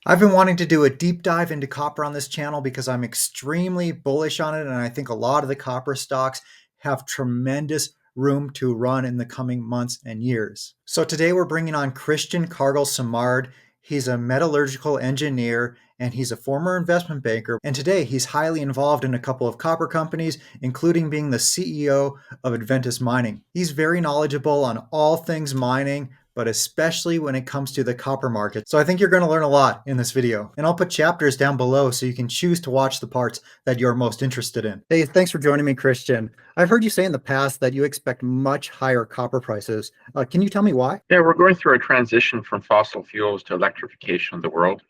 I've been wanting to do a deep dive into copper on this channel because I'm extremely bullish on it, and I think a lot of the copper stocks have tremendous room to run in the coming months and years. So today we're bringing on Christian Kargl-Simard. He's a metallurgical engineer and he's a former investment banker. And today he's highly involved in a couple of copper companies, including being the CEO of Adventus Mining. He's very knowledgeable on all things mining, but especially when it comes to the copper market. So I think you're going to learn a lot in this video. And I'll put chapters down below so you can choose to watch the parts that you're most interested in. Hey, thanks for joining me, Christian. I've heard you say in the past that you expect much higher copper prices. Can you tell me why? Yeah, we're going through a transition from fossil fuels to electrification of the world.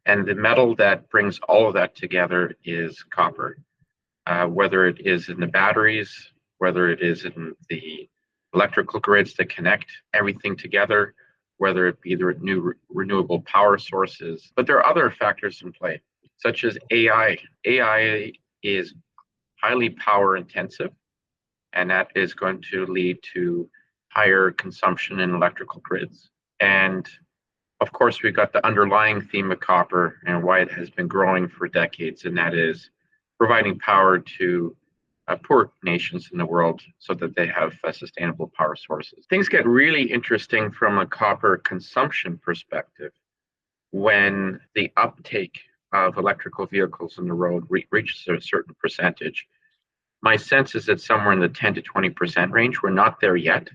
And the metal that brings all of that together is copper. Whether it is in the batteries, whether it is in the electrical grids that connect everything together, whether it be the new renewable power sources. But there are other factors in play, such as AI. AI is highly power intensive, and that is going to lead to higher consumption in electrical grids. And of course, we've got the underlying theme of copper and why it has been growing for decades, and that is providing power to poor nations in the world so that they have sustainable power sources. Things get really interesting from a copper consumption perspective when the uptake of electrical vehicles on the road reaches a certain percentage. My sense is that somewhere in the 10 to 20% range. We're not there yet,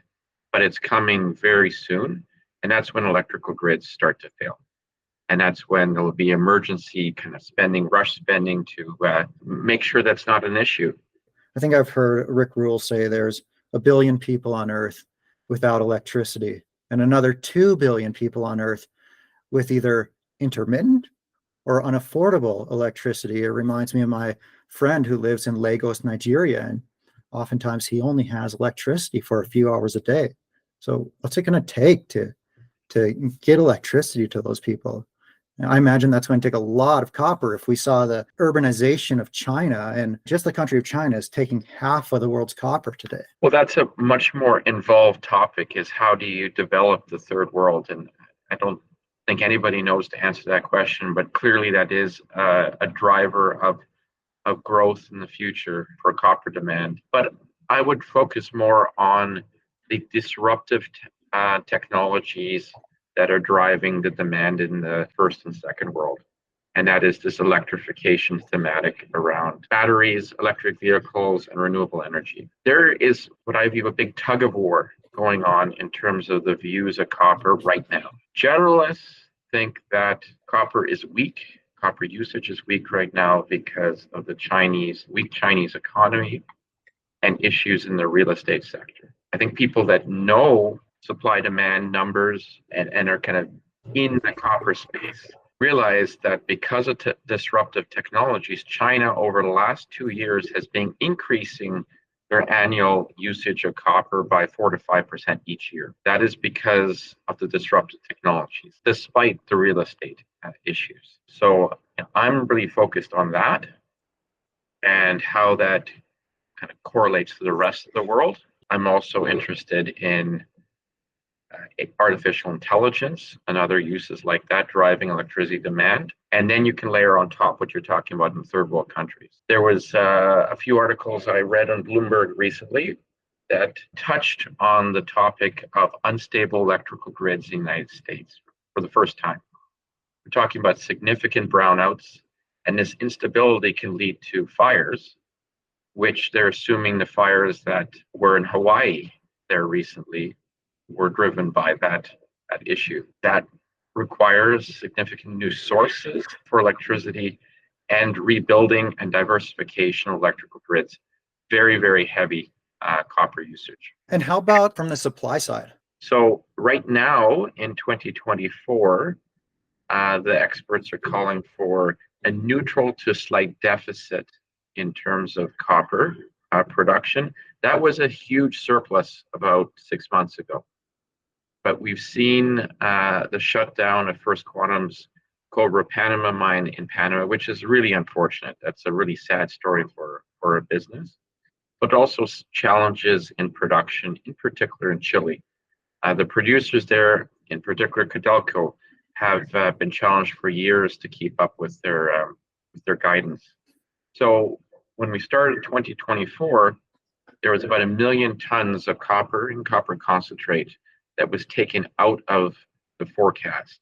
but it's coming very soon. And that's when electrical grids start to fail. And that's when there'll be emergency kind of spending, rush spending to make sure that's not an issue. I think I've heard Rick Rule say there's 1 billion people on Earth without electricity and another 2 billion people on Earth with either intermittent or unaffordable electricity. It reminds me of my friend who lives in Lagos, Nigeria, and oftentimes he only has electricity for a few hours a day. So what's it going to take to get electricity to those people? And I imagine that's going to take a lot of copper. If we saw the urbanization of China, and just the country of China is taking half of the world's copper today. Well, that's a much more involved topic, is how do you develop the third world? And I don't think anybody knows to answer that question, but clearly that is a driver of growth in the future for copper demand. But I would focus more on the disruptive technologies that are driving the demand in the first and second world. And that is this electrification thematic around batteries, electric vehicles, and renewable energy. There is what I view a big tug of war going on in terms of the views of copper right now. Generalists think that copper is weak. Copper usage is weak right now because of the weak Chinese economy and issues in the real estate sector. I think people that know supply demand numbers and are kind of in the copper space realize that because of disruptive technologies, China over the last 2 years has been increasing their annual usage of copper by 4 to 5% each year. That is because of the disruptive technologies, despite the real estate issues. So I'm really focused on that and how that kind of correlates to the rest of the world. I'm also interested in artificial intelligence and other uses like that driving electricity demand. And then you can layer on top what you're talking about in third world countries. There was a few articles I read on Bloomberg recently that touched on the topic of unstable electrical grids in the United States for the first time. We're talking about significant brownouts, and this instability can lead to fires, which they're assuming the fires that were in Hawaii there recently were driven by that issue. That requires significant new sources for electricity and rebuilding and diversification of electrical grids. Very, very heavy copper usage. And how about from the supply side? So right now in 2024, the experts are calling for a neutral to slight deficit in terms of copper production. That was a huge surplus about 6 months ago. But we've seen the shutdown of First Quantum's Cobre Panama mine in Panama, which is really unfortunate. That's a really sad story for a business, but also challenges in production, in particular in Chile. The producers there, in particular Codelco, have been challenged for years to keep up with their guidance. So when we started 2024, there was about 1 million tons of copper and copper concentrate that was taken out of the forecast.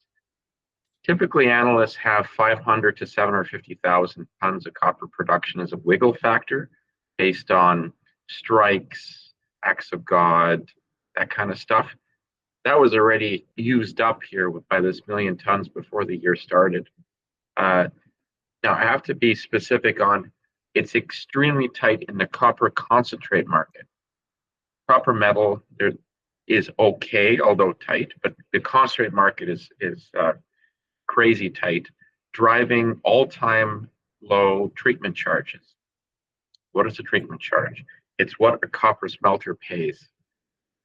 Typically, analysts have 500 to 750,000 tons of copper production as a wiggle factor based on strikes, acts of God, that kind of stuff. That was already used up here by this 1 million tons before the year started. Now, I have to be specific on it's extremely tight in the copper concentrate market. Copper metal there is okay, although tight, but the concentrate market is crazy tight, driving all-time low treatment charges. What is a treatment charge? It's what a copper smelter pays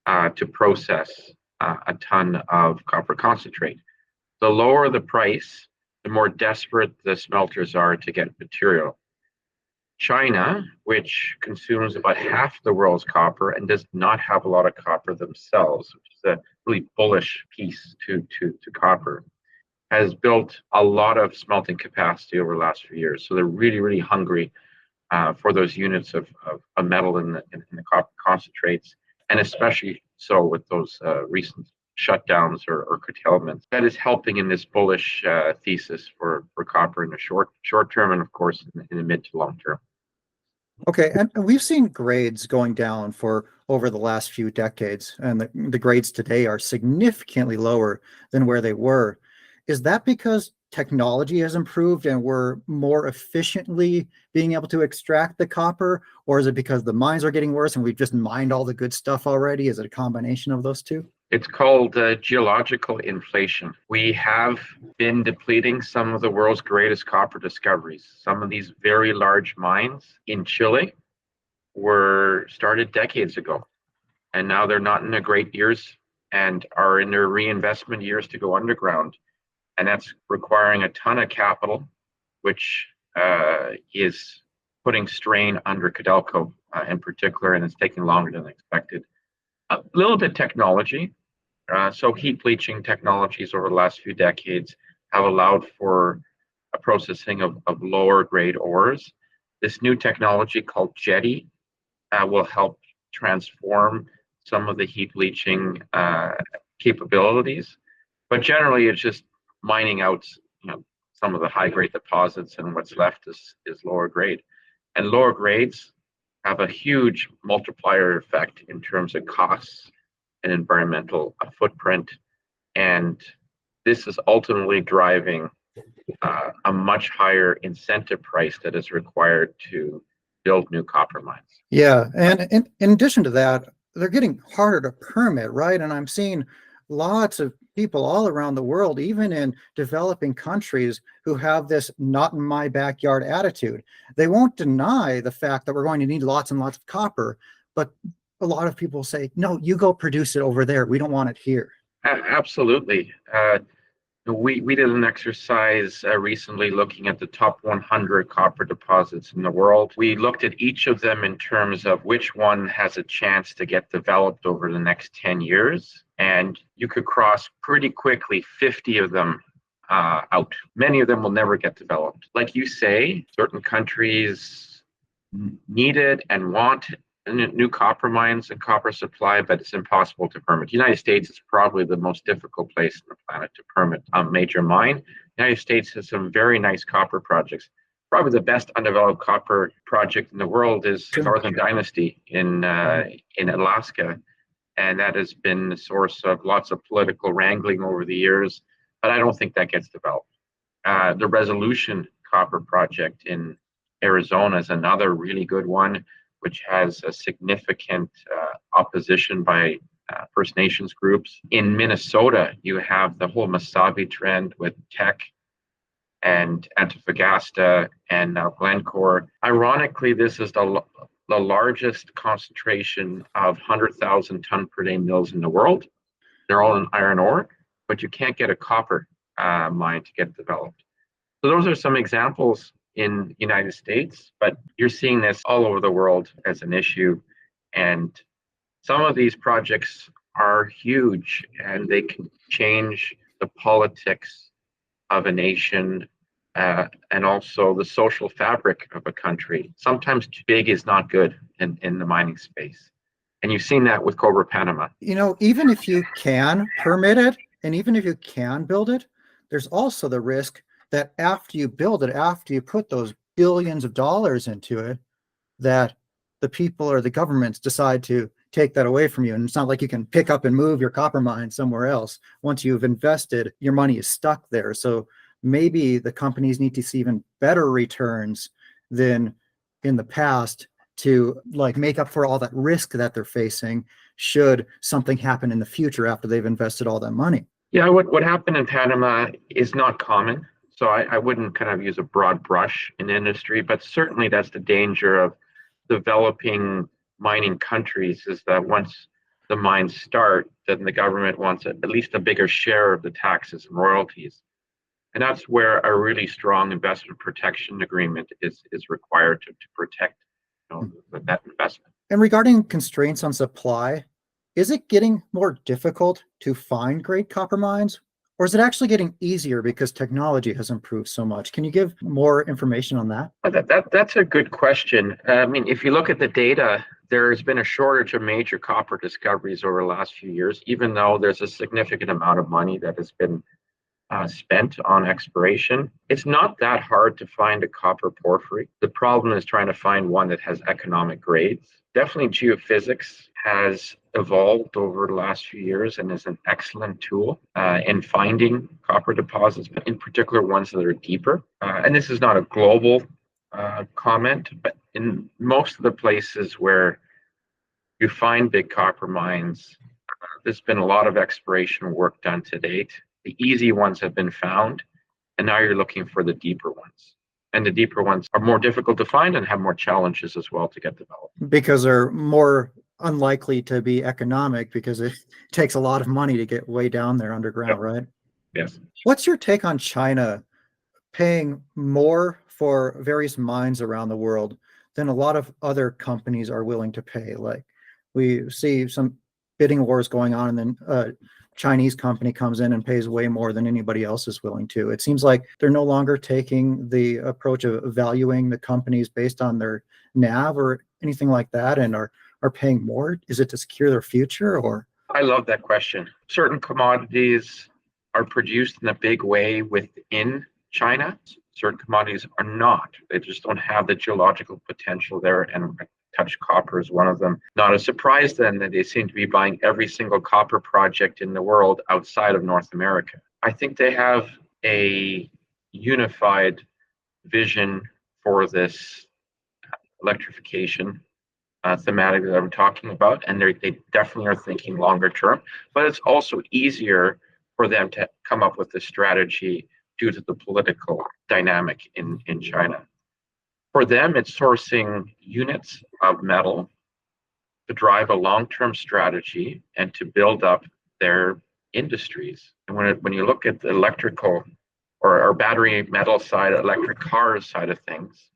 to process a ton of copper concentrate. The lower the price, the more desperate the smelters are to get material. China, which consumes about half the world's copper and does not have a lot of copper themselves, which is a really bullish piece to copper, has built a lot of smelting capacity over the last few years. So they're really, really hungry for those units of metal in the copper concentrates, and especially so with those recent shutdowns or curtailments. That is helping in this bullish thesis for copper in the short term, and of course in the mid to long term. Okay, and we've seen grades going down for over the last few decades, and the grades today are significantly lower than where they were. Is that because technology has improved and we're more efficiently being able to extract the copper, or is it because the mines are getting worse and we've just mined all the good stuff already? Is it a combination of those two? It's called geological inflation. We have been depleting some of the world's greatest copper discoveries. Some of these very large mines in Chile were started decades ago, and now they're not in their great years and are in their reinvestment years to go underground. And that's requiring a ton of capital, which is putting strain under Codelco in particular, and it's taking longer than expected. A little bit technology. So heat bleaching technologies over the last few decades have allowed for a processing of lower grade ores. This new technology called jetty will help transform some of the heat bleaching capabilities. But generally, it's just mining out some of the high grade deposits, and what's left is lower grade. And lower grades have a huge multiplier effect in terms of costs and environmental footprint. And this is ultimately driving a much higher incentive price that is required to build new copper mines. Yeah, and in addition to that, they're getting harder to permit, right? And I'm seeing lots of people all around the world, even in developing countries, who have this not in my backyard attitude. They won't deny the fact that we're going to need lots and lots of copper, but a lot of people say, no, you go produce it over there. We don't want it here. Absolutely. We did an exercise recently looking at the top 100 copper deposits in the world. We looked at each of them in terms of which one has a chance to get developed over the next 10 years. And you could cross pretty quickly 50 of them out. Many of them will never get developed. Like you say, certain countries need it and want new copper mines and copper supply, but it's impossible to permit. The United States is probably the most difficult place on the planet to permit a major mine. The United States has some very nice copper projects. Probably the best undeveloped copper project in the world is Northern Dynasty in Alaska, and that has been the source of lots of political wrangling over the years, but I don't think that gets developed. The Resolution copper project in Arizona is another really good one, which has a significant opposition by First Nations groups. In Minnesota, you have the whole Mesabi trend with Teck and Antofagasta and now Glencore. Ironically, this is the largest concentration of 100,000 ton per day mills in the world. They're all in iron ore, but you can't get a copper mine to get developed. So those are some examples in the United States, but you're seeing this all over the world as an issue. And some of these projects are huge and they can change the politics of a nation, and also the social fabric of a country. Sometimes too big is not good in the mining space. And you've seen that with Cobre Panama. Even if you can permit it and even if you can build it, there's also the risk that after you build it, after you put those billions of dollars into it, that the people or the governments decide to take that away from you. And it's not like you can pick up and move your copper mine somewhere else. Once you've invested, your money is stuck there. So maybe the companies need to see even better returns than in the past to like make up for all that risk that they're facing should something happen in the future after they've invested all that money. Yeah, what happened in Panama is not common. So I wouldn't kind of use a broad brush in industry, but certainly that's the danger of developing mining countries, is that once the mines start, then the government wants at least a bigger share of the taxes and royalties. And that's where a really strong investment protection agreement is required to protect that investment. And regarding constraints on supply, is it getting more difficult to find great copper mines? Or is it actually getting easier because technology has improved so much? Can you give more information on that? That's a good question. I mean, if you look at the data, there's been a shortage of major copper discoveries over the last few years, even though there's a significant amount of money that has been spent on exploration. It's not that hard to find a copper porphyry. The problem is trying to find one that has economic grades. Definitely geophysics has evolved over the last few years and is an excellent tool in finding copper deposits, but in particular ones that are deeper. And this is not a global comment, but in most of the places where you find big copper mines, there's been a lot of exploration work done to date. The easy ones have been found, and now you're looking for the deeper ones. And the deeper ones are more difficult to find and have more challenges as well to get developed. Because they're more unlikely to be economic because it takes a lot of money to get way down there underground, Yep. right? Yes. What's your take on China paying more for various mines around the world than a lot of other companies are willing to pay? Like we see some bidding wars going on, and then a Chinese company comes in and pays way more than anybody else is willing to. It seems like they're no longer taking the approach of valuing the companies based on their NAV or anything like that, and are paying more. Is it to secure their future, or? I love that question. Certain commodities are produced in a big way within China. Certain commodities are not. They just don't have the geological potential there, and touch copper is one of them. Not a surprise then that they seem to be buying every single copper project in the world outside of North America. I think they have a unified vision for this electrification thematic that I'm talking about, and they definitely are thinking longer term, but it's also easier for them to come up with a strategy due to the political dynamic in China. For them, it's sourcing units of metal to drive a long-term strategy and to build up their industries. And when you look at the electrical or battery metal side, electric cars side of things,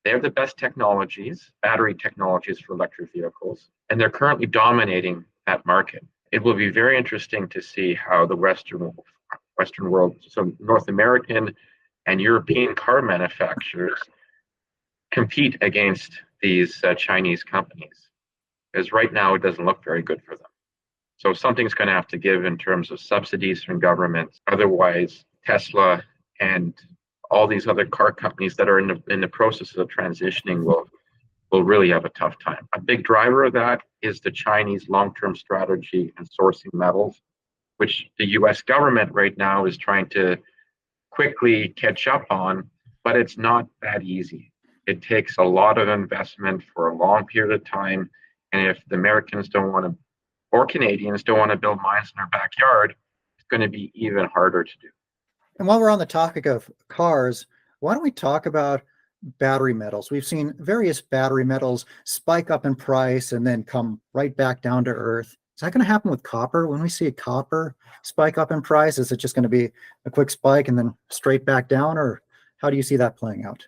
they have the best technologies, battery technologies for electric vehicles, and they're currently dominating that market. It will be very interesting to see how the Western world, so North American and European car manufacturers, compete against these Chinese companies, because right now it doesn't look very good for them. So something's going to have to give in terms of subsidies from governments. Otherwise, Tesla and all these other car companies that are in the process of transitioning will really have a tough time. A big driver of that is the Chinese long-term strategy and sourcing metals, which the US government right now is trying to quickly catch up on, but it's not that easy. It takes a lot of investment for a long period of time. And if the Americans don't want to, or Canadians don't want to build mines in their backyard, it's going to be even harder to do. And while we're on the topic of cars, why don't we talk about battery metals? We've seen various battery metals spike up in price and then come right back down to earth. Is that going to happen with copper? When we see a copper spike up in price, is it just going to be a quick spike and then straight back down, or how do you see that playing out?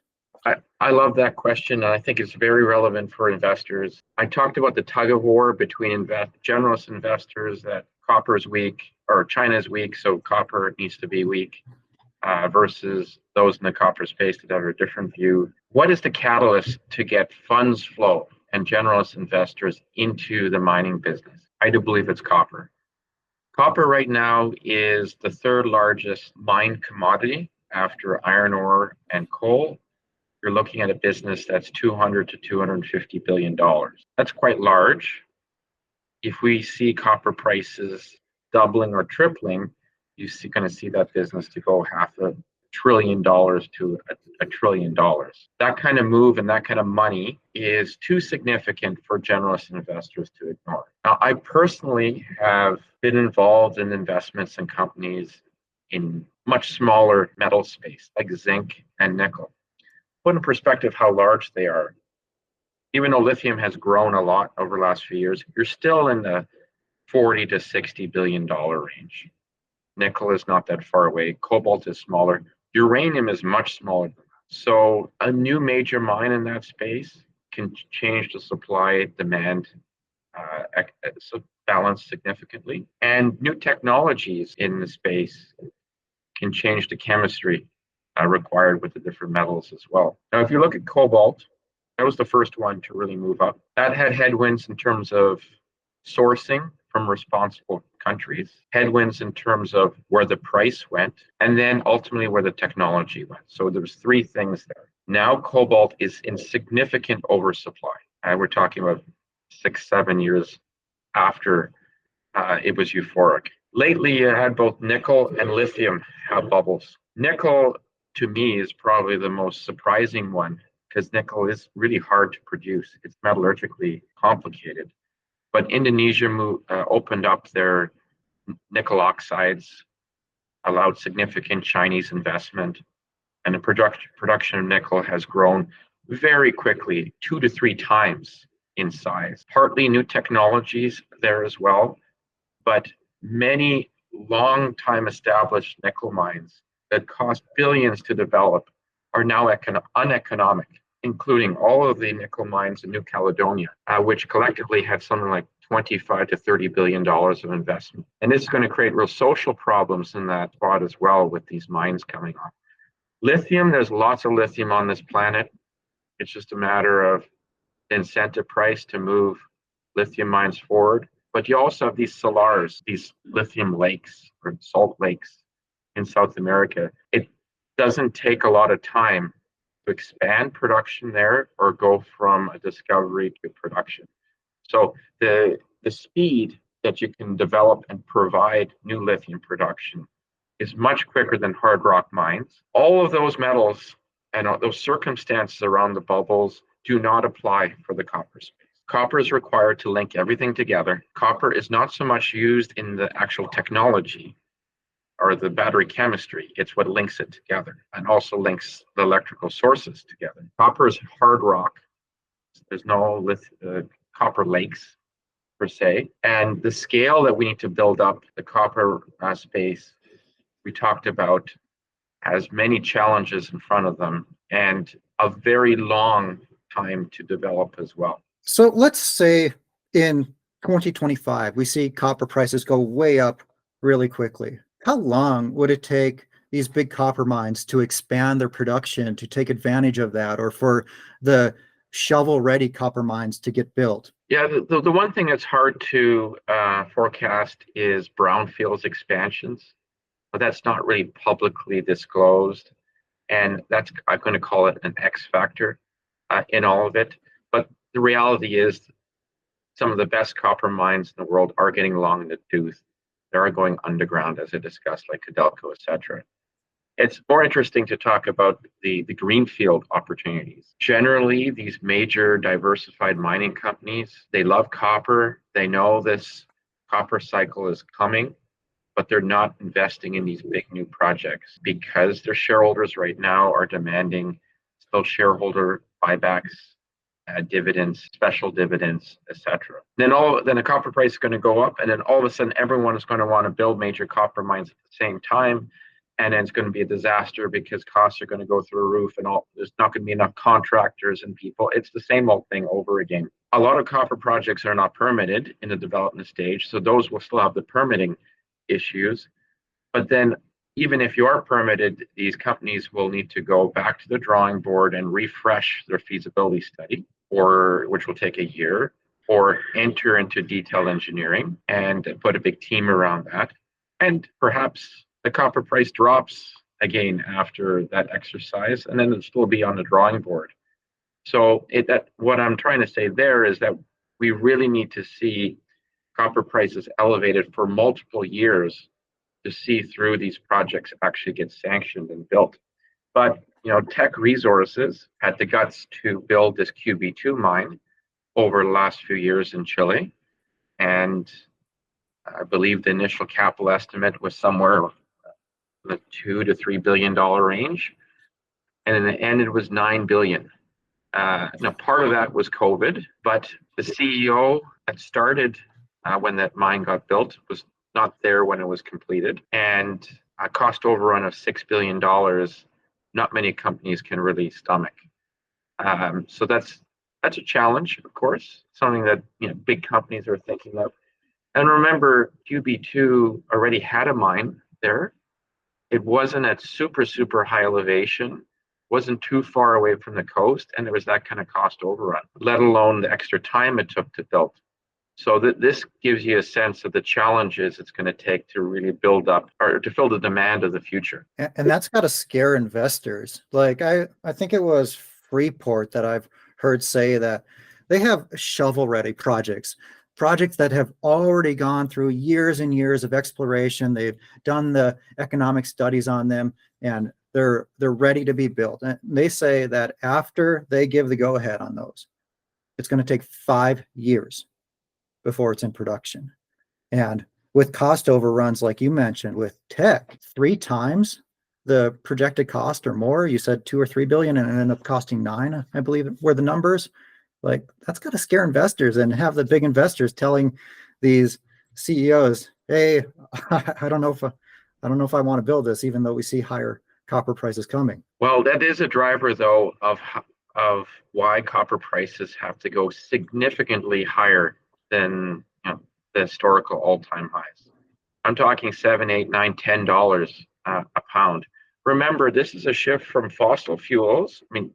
I love that question, and I think it's very relevant for investors. I talked about the tug of war between generalist investors that copper is weak, or China is weak, so copper needs to be weak, versus those in the copper space that have a different view. What is the catalyst to get funds flow and generalist investors into the mining business? I do believe it's copper. Copper right now is the third largest mined commodity after iron ore and coal. You're looking at a business that's $200 to $250 billion. That's quite large. If we see copper prices doubling or tripling, you're going to see that business to go $500 billion to $1 trillion. That kind of move and that kind of money is too significant for generalist investors to ignore. Now, I personally have been involved in investments in companies in much smaller metal space, like zinc and nickel. Put in perspective how large they are. Even though lithium has grown a lot over the last few years, you're still in the $40 to $60 billion range. Nickel is not that far away. Cobalt is smaller. Uranium is much smaller. So a new major mine in that space can change the supply-demand balance significantly. And new technologies in the space can change the chemistry required with the different metals as well. Now, if you look at cobalt, that was the first one to really move up. That had headwinds in terms of sourcing from responsible countries, headwinds in terms of where the price went, and then ultimately where the technology went. So there was three things there. Now cobalt is in significant oversupply. We're talking about 6-7 years after it was euphoric. Lately, you had both nickel and lithium have bubbles. Nickel, to me, is probably the most surprising one because nickel is really hard to produce. It's metallurgically complicated. But Indonesia opened up their nickel oxides, allowed significant Chinese investment, and the production of nickel has grown very quickly, 2 to 3 times in size. Partly new technologies there as well, but many long-time established nickel mines that cost billions to develop are now uneconomic, including all of the nickel mines in New Caledonia, which collectively had something like $25 to $30 billion of investment. And this is going to create real social problems in that spot as well with these mines coming on. Lithium, there's lots of lithium on this planet. It's just a matter of the incentive price to move lithium mines forward. But you also have these salars, these lithium lakes or salt lakes in South America. It doesn't take a lot of time to expand production there or go from a discovery to production. So the speed that you can develop and provide new lithium production is much quicker than hard rock mines. All of those metals and those circumstances around the bubbles do not apply for the copper space. Copper is required to link everything together. Copper is not so much used in the actual technology or the battery chemistry. It's what links it together and also links the electrical sources together. Copper is hard rock. There's no copper lakes per se. And the scale that we need to build up the copper space, we talked about, has many challenges in front of them and a very long time to develop as well. So let's say in 2025, we see copper prices go way up really quickly. How long would it take these big copper mines to expand their production to take advantage of that, or for the shovel-ready copper mines to get built? Yeah, the one thing that's hard to forecast is brownfields expansions, but that's not really publicly disclosed. And that's, I'm going to call it an X factor in all of it. But the reality is some of the best copper mines in the world are getting long in the tooth. They are going underground, as I discussed, like Codelco, et cetera. It's more interesting to talk about the greenfield opportunities. Generally, these major diversified mining companies, they love copper. They know this copper cycle is coming, but they're not investing in these big new projects because their shareholders right now are demanding still shareholder buybacks, dividends, special dividends, etc. Then the copper price is going to go up, and then all of a sudden everyone is going to want to build major copper mines at the same time, and then it's going to be a disaster because costs are going to go through the roof, and there's not going to be enough contractors and people. It's the same old thing over again. A lot of copper projects are not permitted in the development stage, so those will still have the permitting issues. But then, even if you are permitted, these companies will need to go back to the drawing board and refresh their feasibility study, or which will take a year, or enter into detailed engineering and put a big team around that. And perhaps the copper price drops again after that exercise, and then it'll still be on the drawing board. So what I'm trying to say there is that we really need to see copper prices elevated for multiple years to see through these projects actually get sanctioned and built. But Teck Resources had the guts to build this QB2 mine over the last few years in Chile, and I believe the initial capital estimate was somewhere in the $2 to $3 billion range, and in the end, it was $9 billion. Now, part of that was COVID, but the CEO that started when that mine got built was not there when it was completed, and a cost overrun of $6 billion, not many companies can really stomach. So that's a challenge, of course, something that big companies are thinking of. And remember, QB2 already had a mine there. It wasn't at super high elevation, wasn't too far away from the coast, and there was that kind of cost overrun, let alone the extra time it took to build. So this gives you a sense of the challenges it's going to take to really build up or to fill the demand of the future. And that's got to scare investors. Like I think it was Freeport that I've heard say that they have shovel-ready projects that have already gone through years and years of exploration. They've done the economic studies on them, and they're ready to be built. And they say that after they give the go-ahead on those, it's going to take 5 years before it's in production. And with cost overruns, like you mentioned, with Teck, 3 times the projected cost or more, you said 2 or 3 billion, and it ended up costing 9, I believe were the numbers. Like, that's got to scare investors, and have the big investors telling these CEOs, hey, I don't know if I want to build this, even though we see higher copper prices coming. Well, that is a driver, though, of why copper prices have to go significantly higher than the historical all-time highs. I'm talking $7, $8, $9, $10 a pound. Remember, this is a shift from fossil fuels. I mean,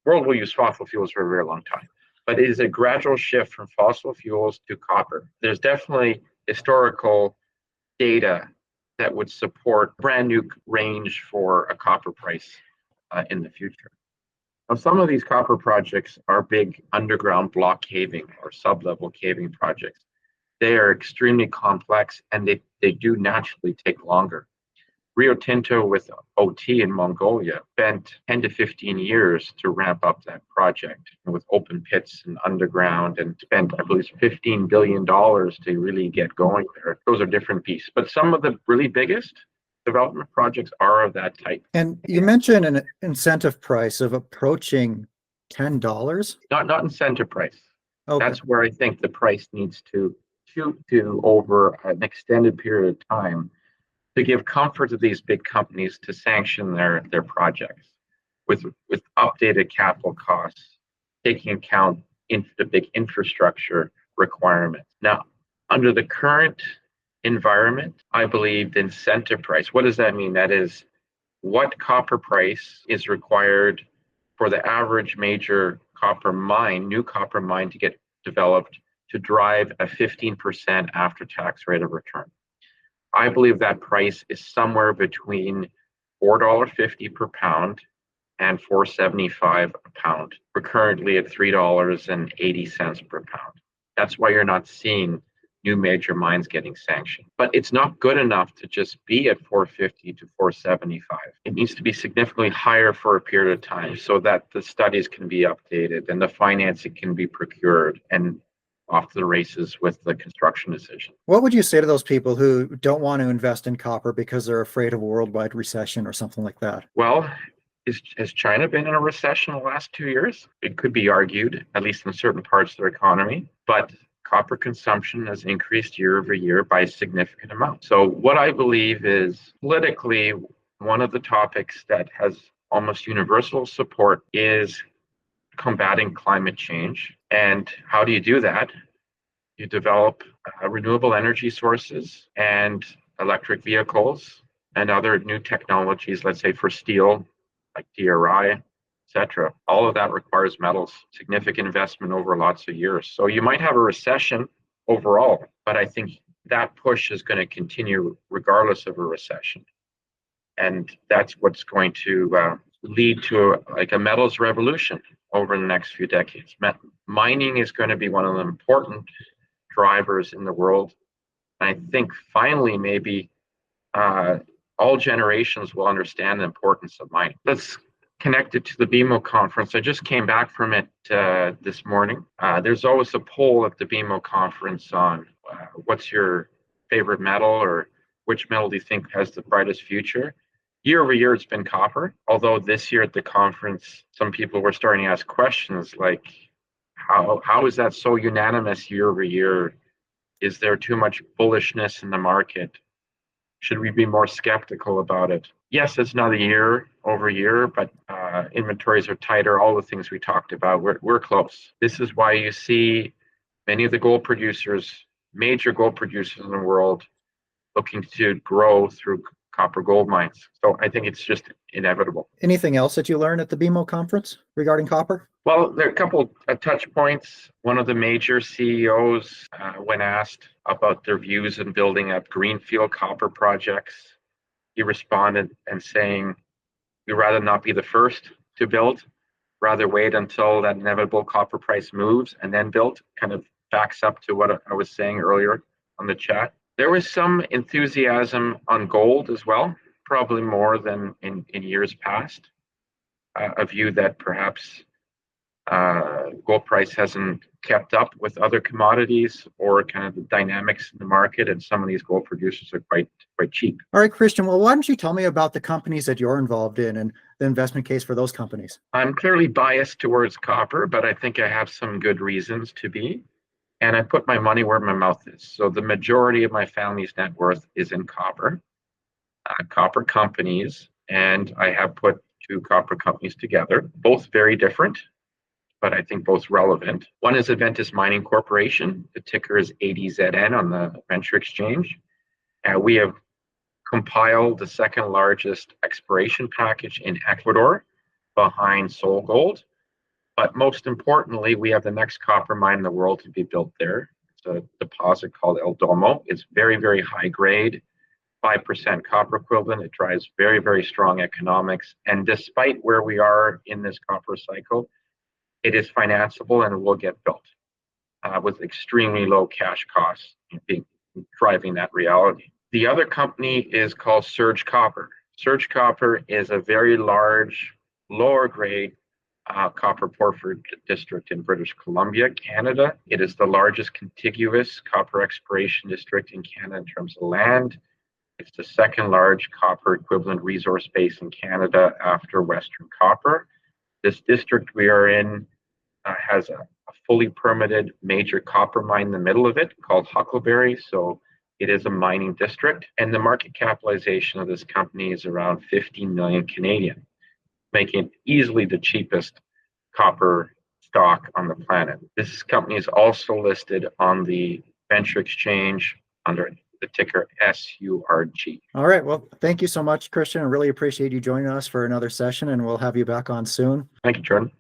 the world will use fossil fuels for a very long time, but it is a gradual shift from fossil fuels to copper. There's definitely historical data that would support a brand new range for a copper price in the future. Now, some of these copper projects are big underground block caving or sublevel caving projects. They are extremely complex, and they do naturally take longer. Rio Tinto with OT in Mongolia spent 10 to 15 years to ramp up that project with open pits and underground, and spent, I believe, $15 billion to really get going there. Those are different pieces. But some of the really biggest development projects are of that type. And you mentioned an incentive price of approaching $10. Not incentive price. Okay. That's where I think the price needs to shoot to over an extended period of time to give comfort to these big companies to sanction their projects with updated capital costs, taking account into the big infrastructure requirements. Now, under the current environment, I believe the incentive price, what does that mean? That is what copper price is required for the average major copper mine, new copper mine, to get developed to drive a 15% after-tax rate of return. I believe that price is somewhere between $4.50 per pound and $4.75 a pound. We're currently at $3.80 per pound. That's why you're not seeing new major mines getting sanctioned. But it's not good enough to just be at $4.50 to $4.75. It needs to be significantly higher for a period of time so that the studies can be updated and the financing can be procured, and off to the races with the construction decision. What would you say to those people who don't want to invest in copper because they're afraid of a worldwide recession or something like that? Well, has China been in a recession the last 2 years? It could be argued, at least in certain parts of their economy, but copper consumption has increased year over year by a significant amount. So what I believe is, politically, one of the topics that has almost universal support is combating climate change. And how do you do that? You develop renewable energy sources and electric vehicles and other new technologies, let's say for steel, like DRI, etc. All of that requires metals, significant investment over lots of years. So you might have a recession overall, but I think that push is going to continue regardless of a recession. And that's what's going to lead to like a metals revolution over the next few decades. Mining is going to be one of the important drivers in the world. I think finally, maybe all generations will understand the importance of mining. Let's connect it to the BMO conference. I just came back from it this morning. There's always a poll at the BMO conference on what's your favorite metal or which metal do you think has the brightest future. Year over year, it's been copper. Although this year at the conference, some people were starting to ask questions like, how is that so unanimous year over year? Is there too much bullishness in the market? Should we be more skeptical about it? Yes, it's not a year over year, but inventories are tighter. All the things we talked about, we're close. This is why you see many of the gold producers, major gold producers in the world, looking to grow through copper gold mines. So I think it's just inevitable. Anything else that you learned at the BMO conference regarding copper? Well, there are a couple of touch points. One of the major CEOs, when asked about their views in building up greenfield copper projects, he responded and saying, we'd rather not be the first to build, rather wait until that inevitable copper price moves and then build. Kind of backs up to what I was saying earlier on the chat. There was some enthusiasm on gold as well, probably more than in years past. A view that perhaps gold price hasn't kept up with other commodities or kind of the dynamics in the market, and some of these gold producers are quite cheap. All right, Christian, well, why don't you tell me about the companies that you're involved in and the investment case for those companies? I'm clearly biased towards copper, but I think I have some good reasons to be. And I put my money where my mouth is. So the majority of my family's net worth is in copper, copper companies, and I have put two copper companies together, both very different, but I think both relevant. One is Adventus Mining Corporation. The ticker is ADZN on the Venture Exchange. We have compiled the second largest exploration package in Ecuador behind Sol Gold. But most importantly, we have the next copper mine in the world to be built there. It's a deposit called El Domo. It's very, very high grade, 5% copper equivalent. It drives very, very strong economics. And despite where we are in this copper cycle, it is financeable and will get built with extremely low cash costs driving that reality. The other company is called Surge Copper. Surge Copper is a very large, lower grade copper porphyry district in British Columbia, Canada. It is the largest contiguous copper exploration district in Canada in terms of land. It's the second large copper equivalent resource base in Canada after Western Copper. This district we are in has a fully permitted major copper mine in the middle of it called Huckleberry. So it is a mining district, and the market capitalization of this company is around 15 million Canadian, making it easily the cheapest copper stock on the planet. This company is also listed on the Venture Exchange under the ticker SURG. All right. Well, thank you so much, Christian. I really appreciate you joining us for another session, and we'll have you back on soon. Thank you, Jordan.